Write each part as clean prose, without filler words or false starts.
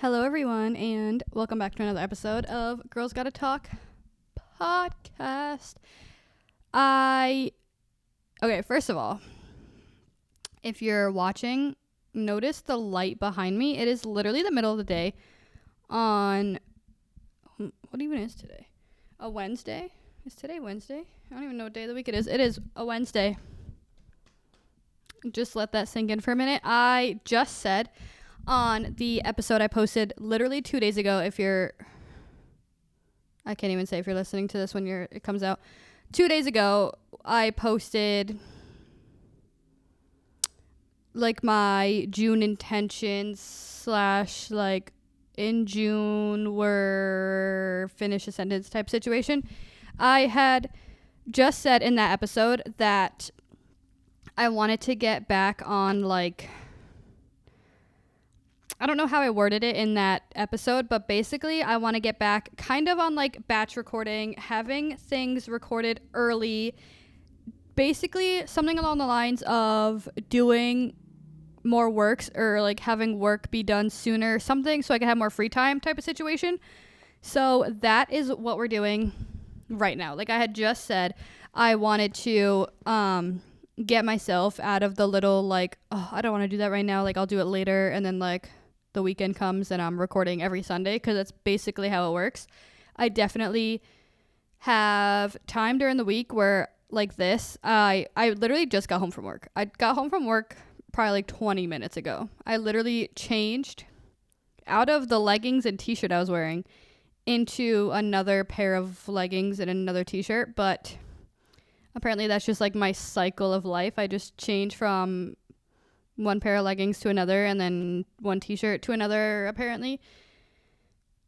Hello, everyone, and welcome back to another episode of Girls Gotta Talk podcast. Okay, first of all, if you're watching, notice the light behind me. It is literally the middle of the day on, what even is today? A Wednesday? Is today Wednesday? I don't even know what day of the week it is. It is a Wednesday. Just let that sink in for a minute. I just said on the episode I posted literally 2 days ago, I can't even say if you're listening to this when it comes out. 2 days ago, I posted like my June intentions / like in June we're finish a sentence type situation. I had just said in that episode that I wanted to get back on like, I don't know how I worded it in that episode, but basically I want to get back kind of on like batch recording, having things recorded early, basically something along the lines of doing more works or like having work be done sooner, something so I can have more free time type of situation. So that is what we're doing right now. Like I had just said, I wanted to get myself out of the little like, oh, I don't want to do that right now. Like I'll do it later, and then like the weekend comes and I'm recording every Sunday, because that's basically how it works. I definitely have time during the week where like this, I literally just got home from work. I got home from work probably like 20 minutes ago. I literally changed out of the leggings and t-shirt I was wearing into another pair of leggings and another t-shirt, but apparently that's just like my cycle of life. I just change from one pair of leggings to another and then one t-shirt to another, apparently.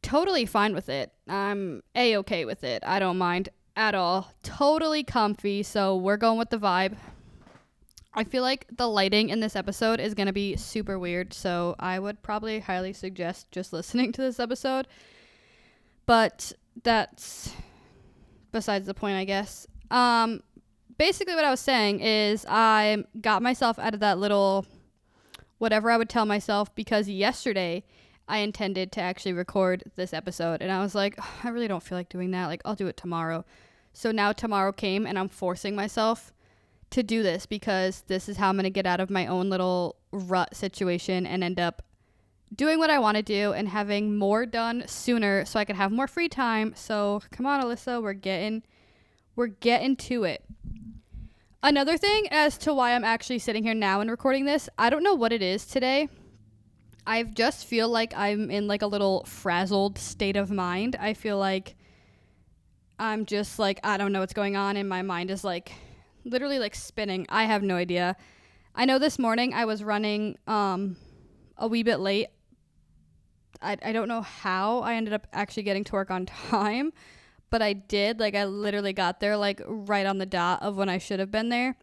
Totally fine with it. I'm A-okay with it. I don't mind at all. Totally comfy, so we're going with the vibe. I feel like the lighting in this episode is going to be super weird, so I would probably highly suggest just listening to this episode. But that's besides the point, I guess. Basically what I was saying is I got myself out of that little whatever I would tell myself, because yesterday I intended to actually record this episode and I was like, oh, I really don't feel like doing that. Like I'll do it tomorrow. So now tomorrow came and I'm forcing myself to do this, because this is how I'm going to get out of my own little rut situation and end up doing what I want to do and having more done sooner so I could have more free time. So come on, Alyssa, we're getting to it. Another thing as to why I'm actually sitting here now and recording this, I don't know what it is today. I just feel like I'm in like a little frazzled state of mind. I feel like I'm just like, I don't know what's going on, and my mind is like literally like spinning. I have no idea. I know this morning I was running a wee bit late. I don't know how I ended up actually getting to work on time, but I did. Like I literally got there like right on the dot of when I should have been there.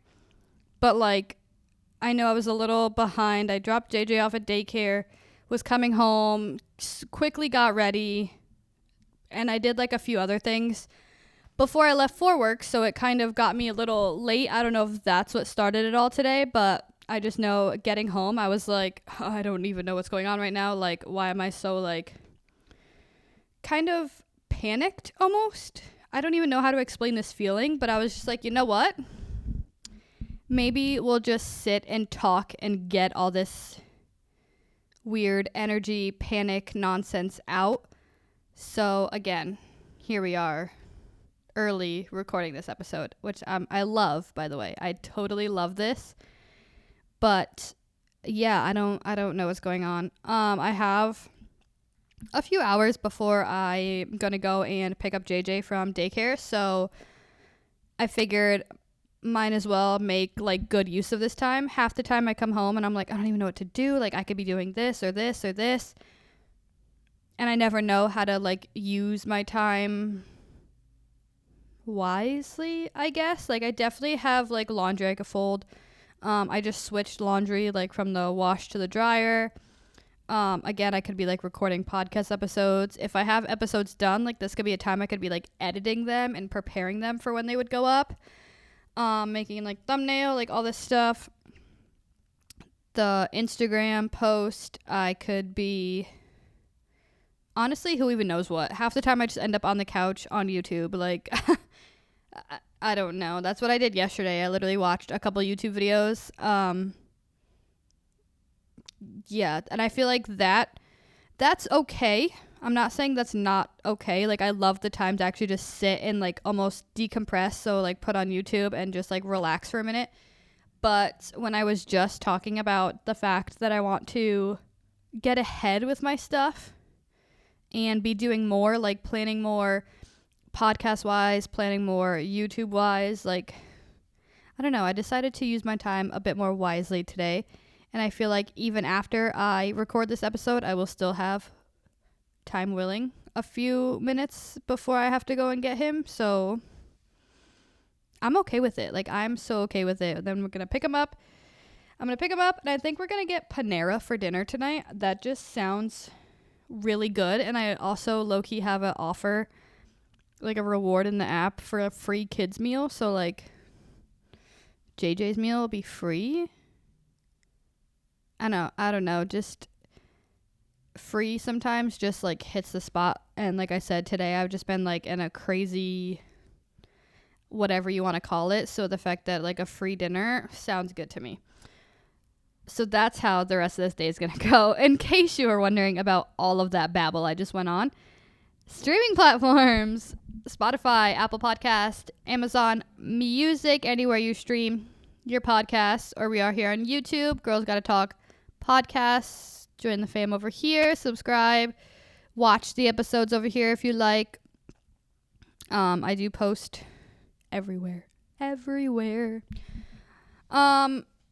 But like I know I was a little behind. I dropped JJ off at daycare, was coming home, quickly got ready, and I did like a few other things before I left for work, so it kind of got me a little late. I don't know if that's what started it all today, but I just know getting home, I was like, oh, I don't even know what's going on right now. Like, why am I so like kind of panicked almost? I don't even know how to explain this feeling, but I was just like, you know what? Maybe we'll just sit and talk and get all this weird energy, panic nonsense out. So again, here we are, early recording this episode, which I love, by the way. I totally love this. But yeah, I don't know what's going on. I have a few hours before I'm gonna go and pick up JJ from daycare, so I figured might as well make like good use of this time. Half the time I come home and I'm like, I don't even know what to do. Like I could be doing this or this or this, and I never know how to like use my time wisely, I guess. Like I definitely have like laundry I could fold. I just switched laundry like from the wash to the dryer. Again, I could be like recording podcast episodes. If I have episodes done, like this could be a time I could be like editing them and preparing them for when they would go up. Making like thumbnail, like all this stuff. The Instagram post, I could be honestly, who even knows what? Half the time I just end up on the couch on YouTube. Like, I don't know. That's what I did yesterday. I literally watched a couple YouTube videos. Yeah, and I feel like that's okay. I'm not saying that's not okay. Like, I love the time to actually just sit and like almost decompress. So like put on YouTube and just like relax for a minute. But when I was just talking about the fact that I want to get ahead with my stuff and be doing more, like planning more podcast wise, planning more YouTube wise, like, I don't know. I decided to use my time a bit more wisely today. And I feel like even after I record this episode, I will still have, time willing, a few minutes before I have to go and get him. So I'm okay with it. Like, I'm so okay with it. Then we're going to pick him up. I'm going to pick him up, and I think we're going to get Panera for dinner tonight. That just sounds really good. And I also low-key have an offer, like a reward in the app for a free kids meal. So, like, JJ's meal will be free. I don't know. Just free sometimes just like hits the spot. And like I said, today I've just been like in a crazy whatever you want to call it, so the fact that like a free dinner sounds good to me. So that's how the rest of this day is gonna go, in case you were wondering about all of that babble I just went on. Streaming platforms: Spotify, Apple Podcast, Amazon Music, anywhere you stream your podcasts, or we are here on YouTube, Girls Gotta Talk Podcasts. Join the fam over here, subscribe, watch the episodes over here if you like. I do post everywhere.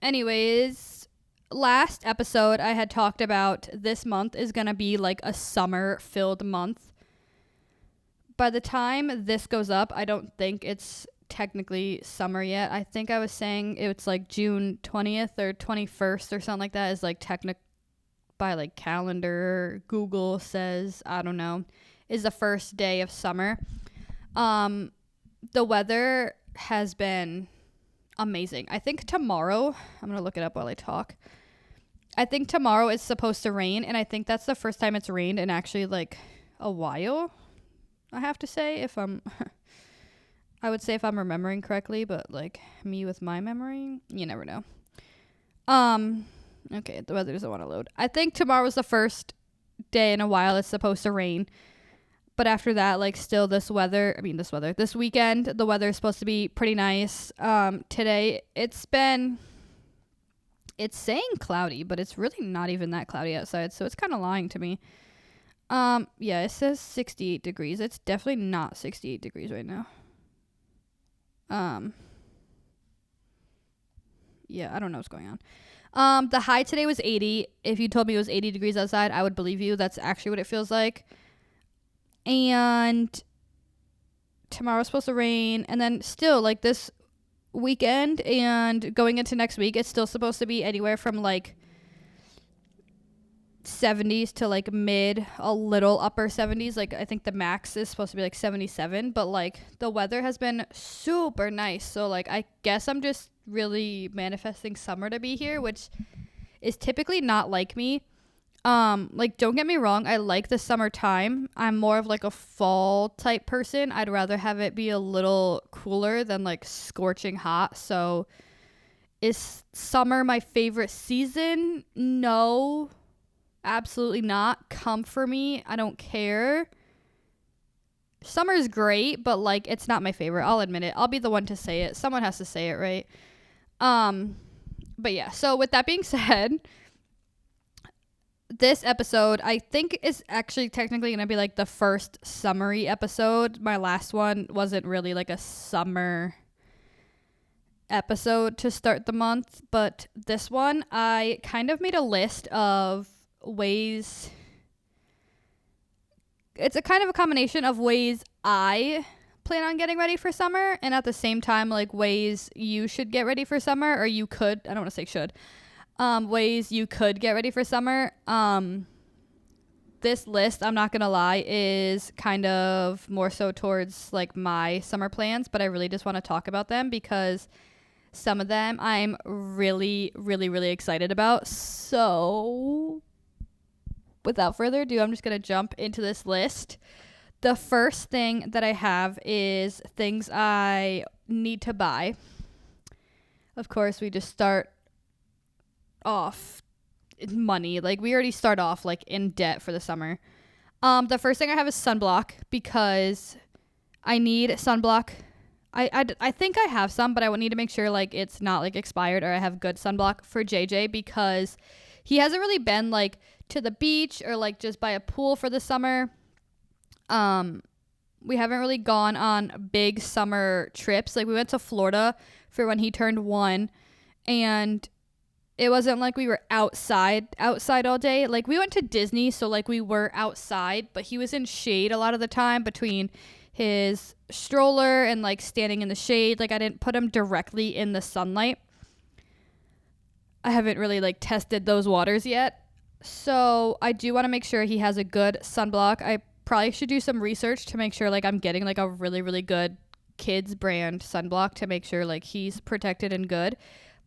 Anyways, last episode I had talked about this month is gonna be like a summer filled month. By the time this goes up, I don't think it's technically summer yet. I think I was saying it's like June 20th or 21st or something like that is like technical by like calendar. Google says, I don't know, is the first day of summer. The weather has been amazing. I think tomorrow, I'm going to look it up while I talk. I think tomorrow is supposed to rain, and I think that's the first time it's rained in actually like a while, I have to say, if I'm I would say if I'm remembering correctly, but like me with my memory, you never know. Okay, the weather doesn't want to load. I think tomorrow is the first day in a while it's supposed to rain. But after that, like still this weekend, the weather is supposed to be pretty nice. Today it's saying cloudy, but it's really not even that cloudy outside. So it's kind of lying to me. Yeah, it says 68 degrees. It's definitely not 68 degrees right now. Yeah, I don't know what's going on. The high today was 80. If you told me it was 80 degrees outside, I would believe you. That's actually what it feels like. And tomorrow's supposed to rain. And then still, like, this weekend and going into next week, it's still supposed to be anywhere from, like, 70s to, like, mid, a little upper 70s. Like, I think the max is supposed to be, like, 77. But, like, the weather has been super nice. So, like, I guess I'm just really manifesting summer to be here, which is typically not like me. Like, don't get me wrong, I like the summertime. I'm more of like a fall type person. I'd rather have it be a little cooler than like scorching hot. So is summer my favorite season? No, absolutely not. Come for me, I don't care. Summer's great, but like it's not my favorite. I'll admit it. I'll be the one to say it. Someone has to say it, right? But yeah, so with that being said, this episode, I think, is actually technically going to be like the first summery episode. My last one wasn't really like a summer episode to start the month, but this one, I kind of made a list of ways. It's a kind of a combination of ways I plan on getting ready for summer, and at the same time, like, ways you should get ready for summer, or you could, I don't want to say should, ways you could get ready for summer. This list, I'm not gonna lie, is kind of more so towards like my summer plans, but I really just want to talk about them because some of them I'm really, really, really excited about. So without further ado, I'm just going to jump into this list. The first thing that I have is things I need to buy. Of course, we just start off money. Like, we already start off like in debt for the summer. The first thing I have is sunblock because I need sunblock. I think I have some, but I would need to make sure like it's not like expired, or I have good sunblock for JJ because he hasn't really been like to the beach or like just by a pool for the summer. We haven't really gone on big summer trips. Like, we went to Florida for when he turned 1, and it wasn't like we were outside all day. Like, we went to Disney, so like we were outside, but he was in shade a lot of the time between his stroller and like standing in the shade. Like, I didn't put him directly in the sunlight. I haven't really like tested those waters yet. So I do want to make sure he has a good sunblock. I probably should do some research to make sure like I'm getting like a really, really good kids brand sunblock to make sure like he's protected and good.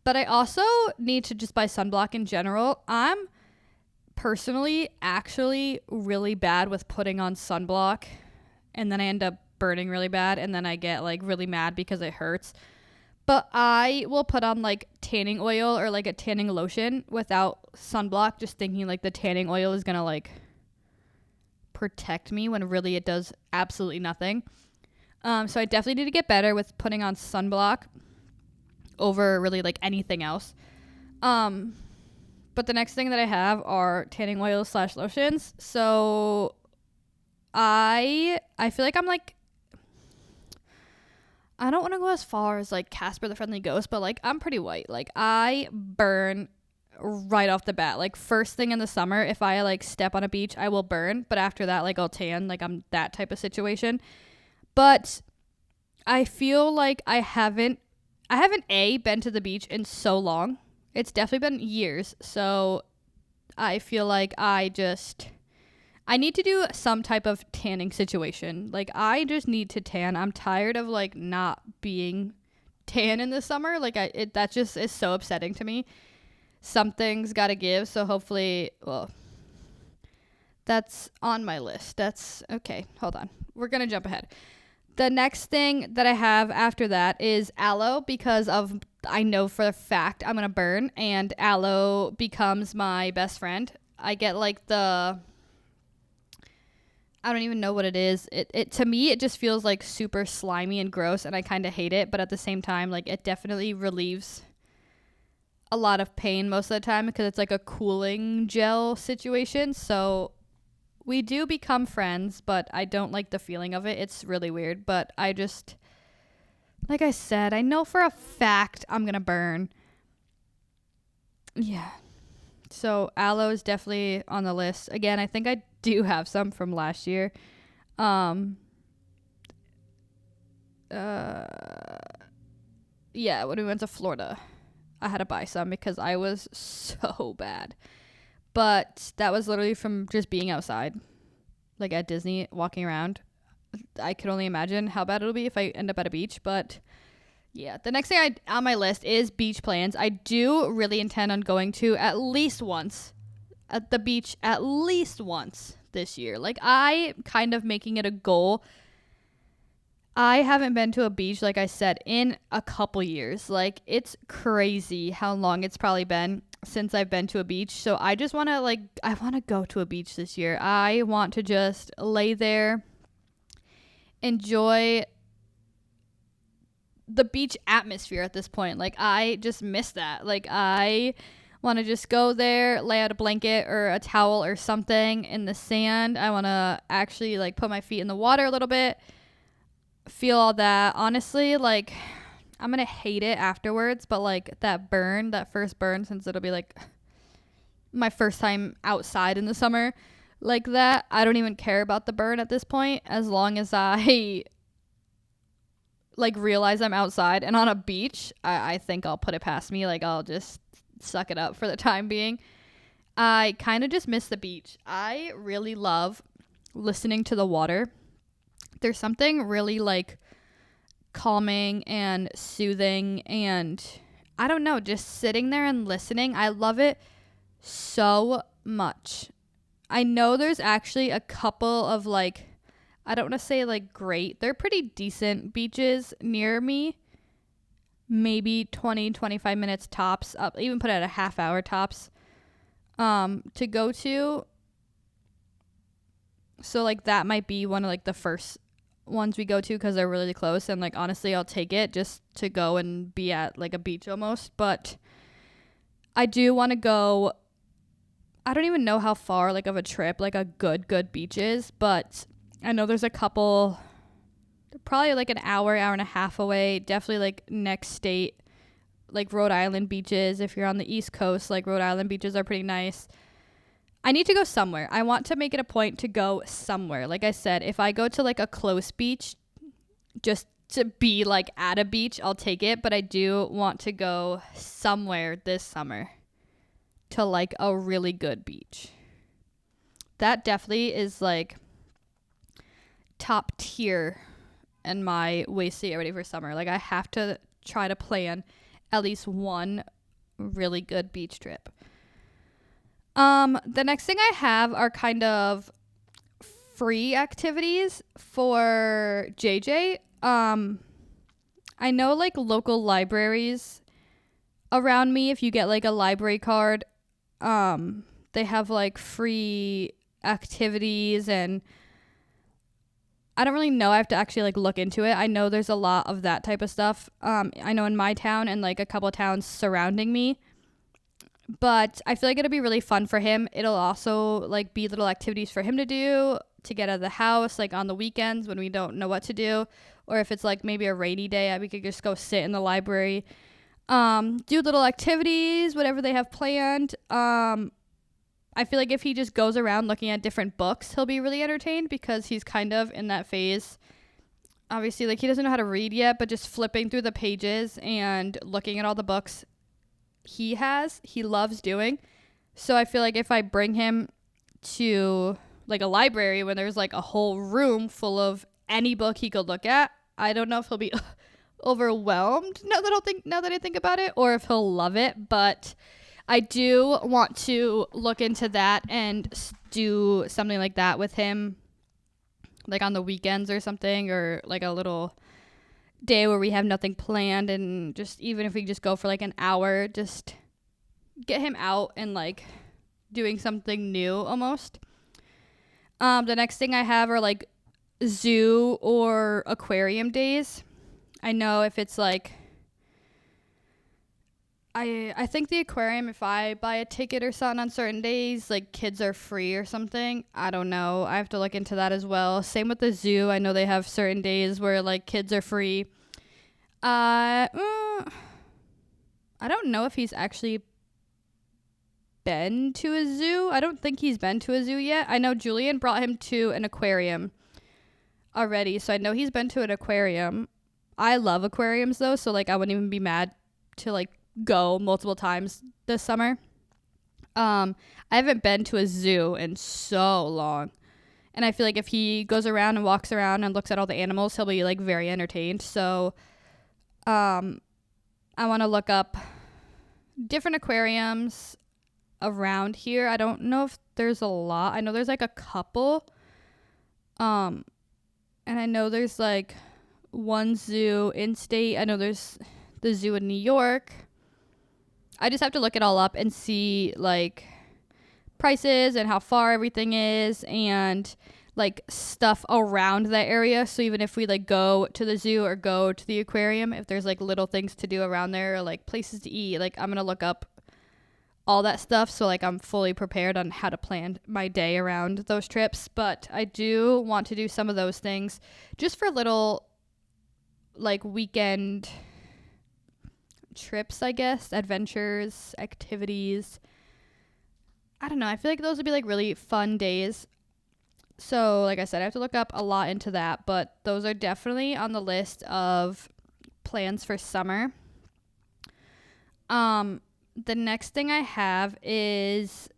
But I also need to just buy sunblock in general. I'm personally actually really bad with putting on sunblock, and then I end up burning really bad, and then I get like really mad because it hurts. But I will put on like tanning oil or like a tanning lotion without sunblock, just thinking like the tanning oil is gonna like protect me when really it does absolutely nothing. So I definitely need to get better with putting on sunblock over really like anything else. But the next thing that I have are tanning oils / lotions. So I feel like I'm like, I don't want to go as far as like Casper the Friendly Ghost, but like I'm pretty white. Like, I burn right off the bat. Like, first thing in the summer, if I like step on a beach, I will burn, but after that like I'll tan. Like, I'm that type of situation. But I feel like I haven't been to the beach in so long. It's definitely been years. So I feel like I need to do some type of tanning situation. Like, I just need to tan. I'm tired of like not being tan in the summer. Like, that just is so upsetting to me. Something's got to give. So hopefully, well, that's on my list. That's okay. Hold on. We're going to jump ahead. The next thing that I have after that is aloe, because I know for a fact I'm going to burn, and aloe becomes my best friend. I get like I don't even know what it is. It to me, it just feels like super slimy and gross, and I kind of hate it. But at the same time, like, it definitely relieves a lot of pain most of the time because it's like a cooling gel situation. So we do become friends, but I don't like the feeling of it. It's really weird, but I just, like I said, I know for a fact I'm going to burn. Yeah. So aloe is definitely on the list. Again, I think I do have some from last year. Yeah, when we went to Florida, I had to buy some because I was so bad. But that was literally from just being outside, like at Disney, walking around. I could only imagine how bad it'll be if I end up at a beach. But yeah, the next thing on my list is beach plans. I do really intend on going to at least once at the beach at least once this year. Like, I kind of making it a goal. I haven't been to a beach, like I said, in a couple years. Like, it's crazy how long it's probably been since I've been to a beach. So I just want to I want to go to a beach this year. I want to just lay there, enjoy the beach atmosphere at this point. Like, I just miss that. Like, I want to just go there, lay out a blanket or a towel or something in the sand. I want to actually like put my feet in the water a little bit, feel all that. Honestly, like, I'm gonna hate it afterwards, but like that first burn, since it'll be like my first time outside in the summer like that, I don't even care about the burn at this point, as long as I like realize I'm outside and on a beach. I think I'll put it past me. Like, I'll just suck it up for the time being. I kind of just miss the beach. I really love listening to the water. There's something really like calming and soothing, and I don't know, just sitting there and listening. I love it so much. I know there's actually a couple of like, I don't want to say like great, they're pretty decent beaches near me. Maybe 20-25 minutes tops, up, even put it at a half hour tops, to go to. So like that might be one of like the first ones we go to because they're really close, and like honestly I'll take it just to go and be at like a beach almost. But I do want to go, I don't even know how far like of a trip like a good beach is, but I know there's a couple, probably like an hour and a half away, definitely like next state, like Rhode Island beaches. If you're on the East Coast, like Rhode Island beaches are pretty nice. I need to go somewhere. I want to make it a point to go somewhere. Like I said, if I go to like a close beach just to be like at a beach, I'll take it. But I do want to go somewhere this summer to like a really good beach. That definitely is like top tier in my ways to get ready for summer. Like I have to try to plan at least one really good beach trip. The next thing I have are kind of free activities for JJ. I know like local libraries around me, if you get like a library card, they have like free activities, and I don't really know. I have to actually like look into it. I know there's a lot of that type of stuff. I know in my town and like a couple of towns surrounding me. But I feel like it'll be really fun for him. It'll also like be little activities for him to do to get out of the house, like on the weekends when we don't know what to do, or if it's like maybe a rainy day, we could just go sit in the library, do little activities, whatever they have planned. I feel like if he just goes around looking at different books, he'll be really entertained because he's kind of in that phase. Obviously, like he doesn't know how to read yet, but just flipping through the pages and looking at all the books he loves doing. So I feel like if I bring him to like a library when there's like a whole room full of any book he could look at, I don't know if he'll be overwhelmed now that I think about it, or if he'll love it. But I do want to look into that and do something like that with him, like on the weekends or something, or like a little day where we have nothing planned, and just even if we just go for like an hour, just get him out and like doing something new almost. The next thing I have are like zoo or aquarium days. I know if it's like I think the aquarium, if I buy a ticket or something on certain days, like kids are free or something. I don't know. I have to look into that as well. Same with the zoo. I know they have certain days where like kids are free. I don't know if he's actually been to a zoo. I don't think he's been to a zoo yet. I know Julian brought him to an aquarium already, so I know he's been to an aquarium. I love aquariums though, so like I wouldn't even be mad to like go multiple times this summer. I haven't been to a zoo in so long, and I feel like if he goes around and walks around and looks at all the animals, he'll be like very entertained. So I want to look up different aquariums around here. I don't know if there's a lot. I know there's like a couple, and I know there's like one zoo in state. I know there's the zoo in New York. I just have to look it all up and see like prices and how far everything is and like stuff around that area. So even if we like go to the zoo or go to the aquarium, if there's like little things to do around there or like places to eat, like I'm going to look up all that stuff. So like I'm fully prepared on how to plan my day around those trips. But I do want to do some of those things just for little like weekend trips, I guess, adventures, activities. I don't know. I feel like those would be like really fun days. So like I said, I have to look up a lot into that, but those are definitely on the list of plans for summer. The next thing I have is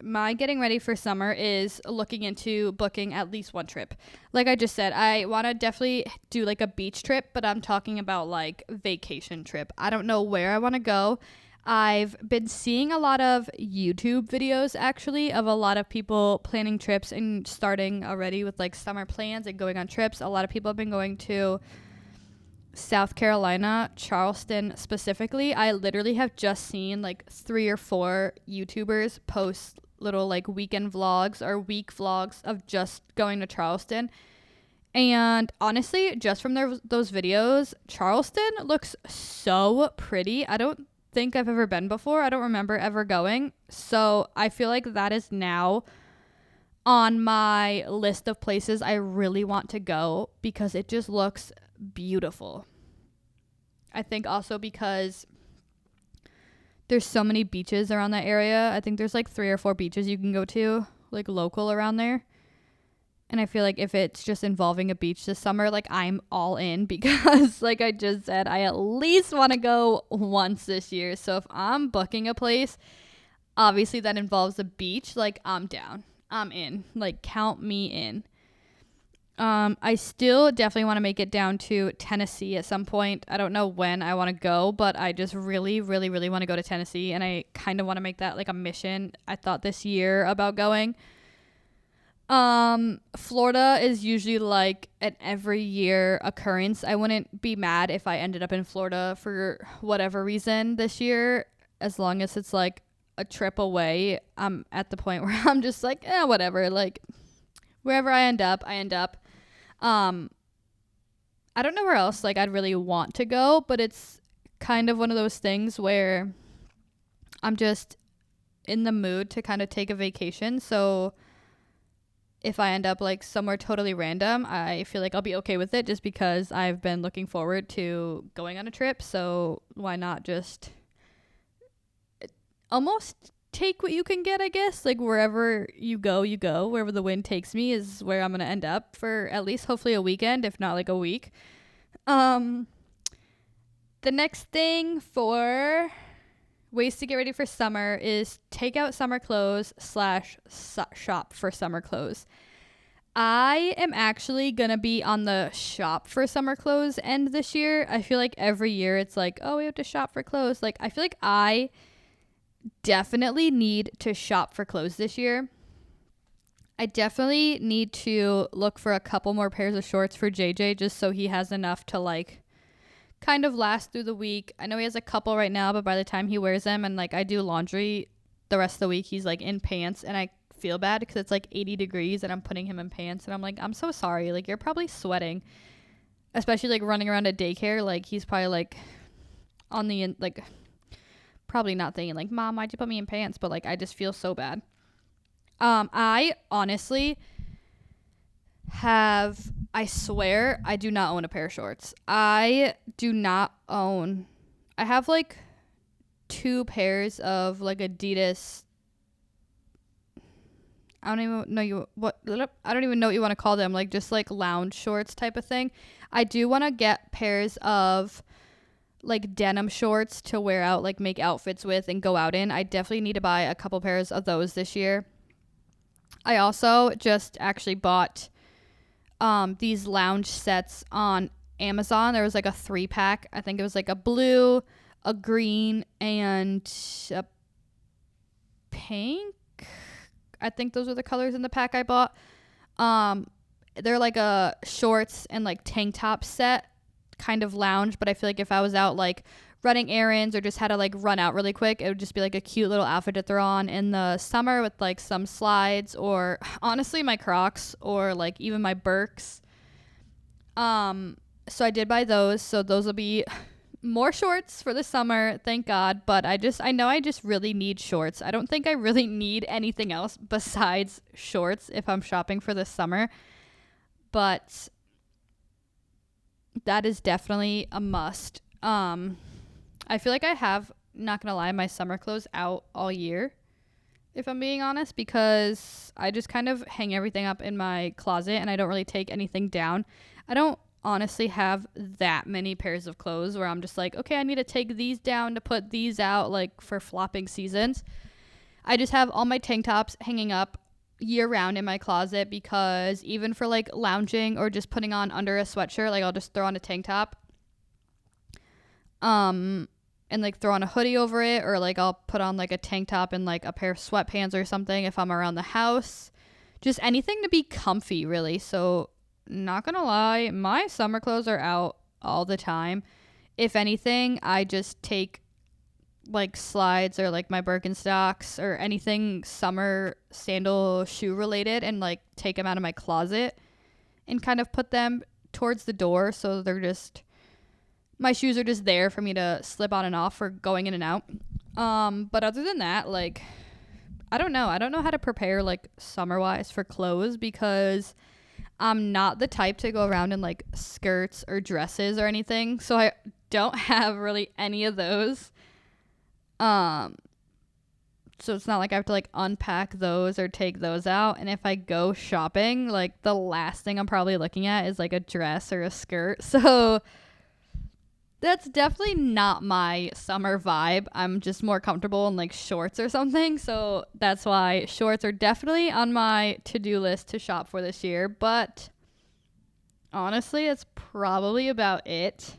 my getting ready for summer is looking into booking at least one trip. Like I just said, I want to definitely do like a beach trip, but I'm talking about like vacation trip. I don't know where I want to go. I've been seeing a lot of YouTube videos actually of a lot of people planning trips and starting already with like summer plans and going on trips. A lot of people have been going to South Carolina, Charleston specifically. I literally have just seen like 3 or 4 YouTubers post little like weekend vlogs or week vlogs of just going to Charleston. And honestly, just from those videos, Charleston looks so pretty. I don't think I've ever been before. I don't remember ever going. So I feel like that is now on my list of places I really want to go because it just looks beautiful. I think also because there's so many beaches around that area. I think there's like 3 or 4 beaches you can go to, like local around there. And I feel like if it's just involving a beach this summer, like I'm all in because like I just said, I at least want to go once this year. So if I'm booking a place, obviously that involves a beach, like I'm down. I'm in. Like count me in. I still definitely want to make it down to Tennessee at some point. I don't know when I want to go, but I just really, really, really want to go to Tennessee. And I kind of want to make that like a mission. I thought this year about going. Florida is usually like an every year occurrence. I wouldn't be mad if I ended up in Florida for whatever reason this year, as long as it's like a trip away. I'm at the point where I'm just like, whatever. Like wherever I end up, I end up. I don't know where else like I'd really want to go, but it's kind of one of those things where I'm just in the mood to kind of take a vacation. So if I end up like somewhere totally random, I feel like I'll be okay with it just because I've been looking forward to going on a trip. So why not just almost take what you can get, I guess. Like wherever you go, wherever the wind takes me is where I'm going to end up for at least hopefully a weekend, if not like a week. The next thing for ways to get ready for summer is take out summer clothes / shop for summer clothes. I am actually going to be on the shop for summer clothes end this year. I feel like every year it's like, oh, we have to shop for clothes. Like I feel like I definitely need to shop for clothes this year. I definitely need to look for a couple more pairs of shorts for JJ just so he has enough to like kind of last through the week. I know he has a couple right now, but by the time he wears them and like I do laundry the rest of the week, he's like in pants and I feel bad because it's like 80 degrees and I'm putting him in pants and I'm like, I'm so sorry. Like you're probably sweating, especially like running around at daycare. Like he's probably like on the like probably not thinking like, Mom, why'd you put me in pants? But like I just feel so bad. I honestly I swear I do not own a pair of shorts. I have like 2 pairs of like Adidas. I don't even know what you want to call them, like just like lounge shorts type of thing. I do want to get pairs of like denim shorts to wear out, like make outfits with and go out in. I definitely need to buy a couple pairs of those this year. I also just actually bought these lounge sets on Amazon. There was like a 3-pack. I think it was like a blue, a green, and a pink. I think those are the colors in the pack I bought. They're like a shorts and like tank top set, kind of lounge, but I feel like if I was out like running errands or just had to like run out really quick, it would just be like a cute little outfit to throw on in the summer with like some slides or honestly my Crocs or like even my Birks. So I did buy those. So those will be more shorts for the summer, thank God. But I know I just really need shorts. I don't think I really need anything else besides shorts if I'm shopping for the summer. But that is definitely a must. I feel like I have, not gonna lie, my summer clothes out all year, if I'm being honest, because I just kind of hang everything up in my closet and I don't really take anything down. I don't honestly have that many pairs of clothes where I'm just like, okay, I need to take these down to put these out like for flopping seasons. I just have all my tank tops hanging up year round in my closet because even for like lounging or just putting on under a sweatshirt, like I'll just throw on a tank top. and like throw on a hoodie over it, or like I'll put on like a tank top and like a pair of sweatpants or something if I'm around the house. Just anything to be comfy, really. So not gonna lie, my summer clothes are out all the time. If anything, I just take like slides or like my Birkenstocks or anything summer sandal shoe related and like take them out of my closet and kind of put them towards the door, so they're just, my shoes are just there for me to slip on and off for going in and out. But other than that, like, I don't know how to prepare like summer wise for clothes, because I'm not the type to go around in like skirts or dresses or anything, so I don't have really any of those. So it's not like I have to like unpack those or take those out. And if I go shopping, like the last thing I'm probably looking at is like a dress or a skirt. So that's definitely not my summer vibe. I'm just more comfortable in like shorts or something. So that's why shorts are definitely on my to-do list to shop for this year. But honestly, it's probably about it.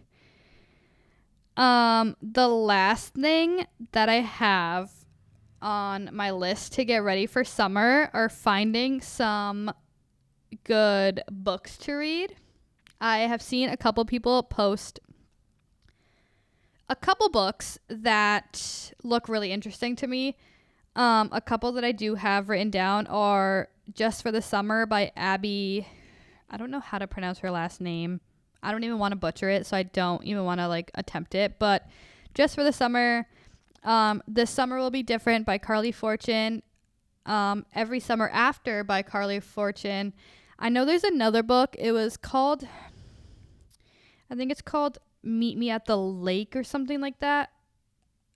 The last thing that I have on my list to get ready for summer are finding some good books to read. I have seen a couple people post a couple books that look really interesting to me. A couple that I do have written down are Just for the Summer by Abby. I don't know how to pronounce her last name. I don't even want to butcher it, so I don't even want to like attempt it. But Just for the Summer, This Summer Will Be Different by Carly Fortune, Every Summer After by Carly Fortune. I know there's another book. It was called, I think it's called Meet Me at the Lake or something like that.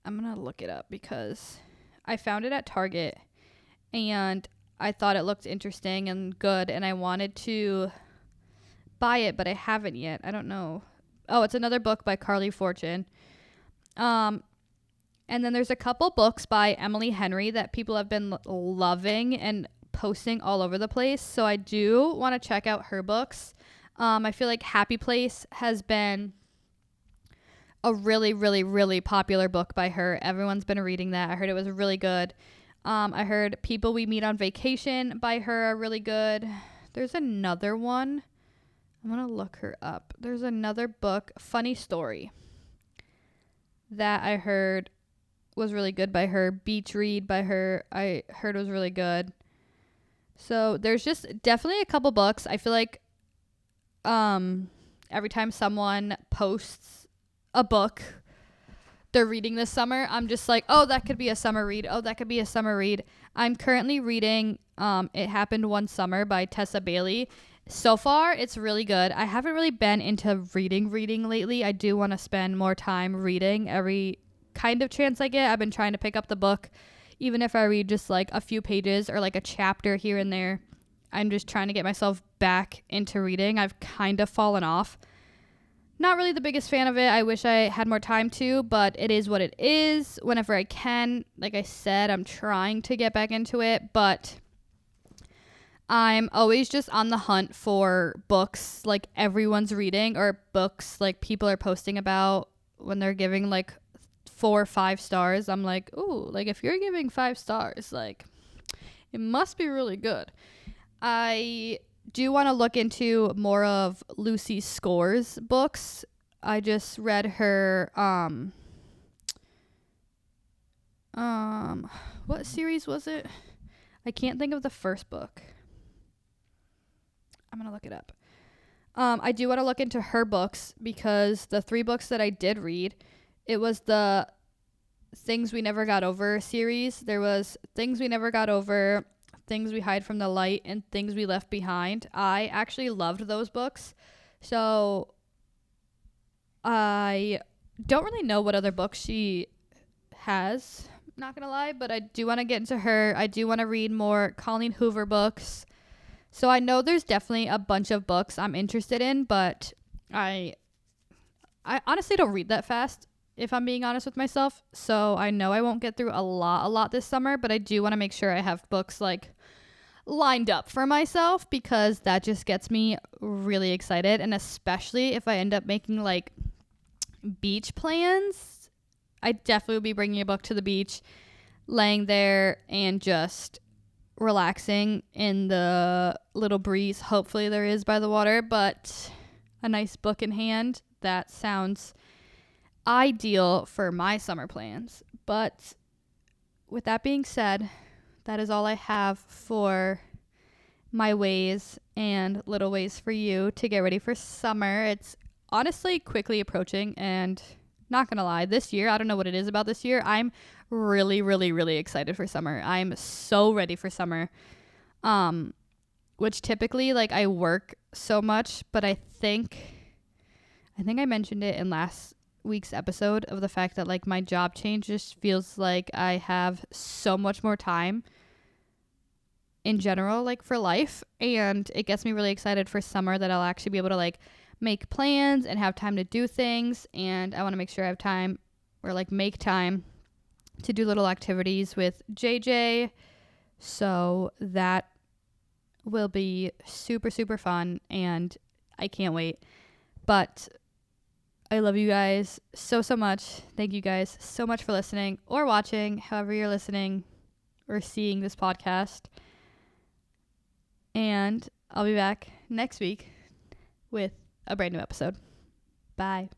I'm going to look it up because I found it at Target and I thought it looked interesting and good and I wanted to buy it, but I haven't yet. I don't know. Oh, it's another book by Carly Fortune. And then there's a couple books by Emily Henry that people have been loving and posting all over the place. So I do want to check out her books. I feel like Happy Place has been a really, really, really popular book by her. Everyone's been reading that. I heard it was really good. I heard People We Meet on Vacation by her are really good. There's another one. I'm going to look her up. There's another book, Funny Story, that I heard was really good by her. Beach Read by her, I heard was really good. So there's just definitely a couple books. I feel like every time someone posts a book they're reading this summer, I'm just like, oh, that could be a summer read. Oh, that could be a summer read. I'm currently reading It Happened One Summer by Tessa Bailey. So far, it's really good. I haven't really been into reading lately. I do want to spend more time reading every kind of chance I get. I've been trying to pick up the book, even if I read just like a few pages or like a chapter here and there. I'm just trying to get myself back into reading. I've kind of fallen off. Not really the biggest fan of it. I wish I had more time to, but it is what it is. Whenever I can, like I said, I'm trying to get back into it, but I'm always just on the hunt for books like everyone's reading or books like people are posting about when they're giving like 4 or 5 stars. I'm like, ooh, like if you're giving 5 stars, like it must be really good. I do want to look into more of Lucy Score's books. I just read her what series was it? I can't think of the first book. I'm going to look it up. I do want to look into her books because the 3 books that I did read, it was the Things We Never Got Over series. There was Things We Never Got Over, Things We Hide from the Light, and Things We Left Behind. I actually loved those books. So I don't really know what other books she has, not gonna lie, but I do want to get into her. I do want to read more Colleen Hoover books. So I know there's definitely a bunch of books I'm interested in, but I honestly don't read that fast, if I'm being honest with myself. So I know I won't get through a lot this summer, but I do want to make sure I have books like lined up for myself because that just gets me really excited. And especially if I end up making like beach plans, I definitely will be bringing a book to the beach, laying there and just relaxing in the little breeze. Hopefully there is by the water, but a nice book in hand. That sounds ideal for my summer plans. But with that being said, that is all I have for my ways and little ways for you to get ready for summer. It's honestly quickly approaching, and not gonna lie, this year, I don't know what it is about this year, I'm really, really, really excited for summer. I'm so ready for summer. Which typically, like, I work so much, but I think I mentioned it in last week's episode of the fact that, like, my job change just feels like I have so much more time in general, like, for life, and it gets me really excited for summer that I'll actually be able to, like, make plans and have time to do things. And I want to make sure I have time, or like make time to do little activities with JJ, so that will be super, super fun, and I can't wait. But I love you guys so, so much. Thank you guys so much for listening or watching, however you're listening or seeing this podcast. And I'll be back next week with a brand new episode. Bye.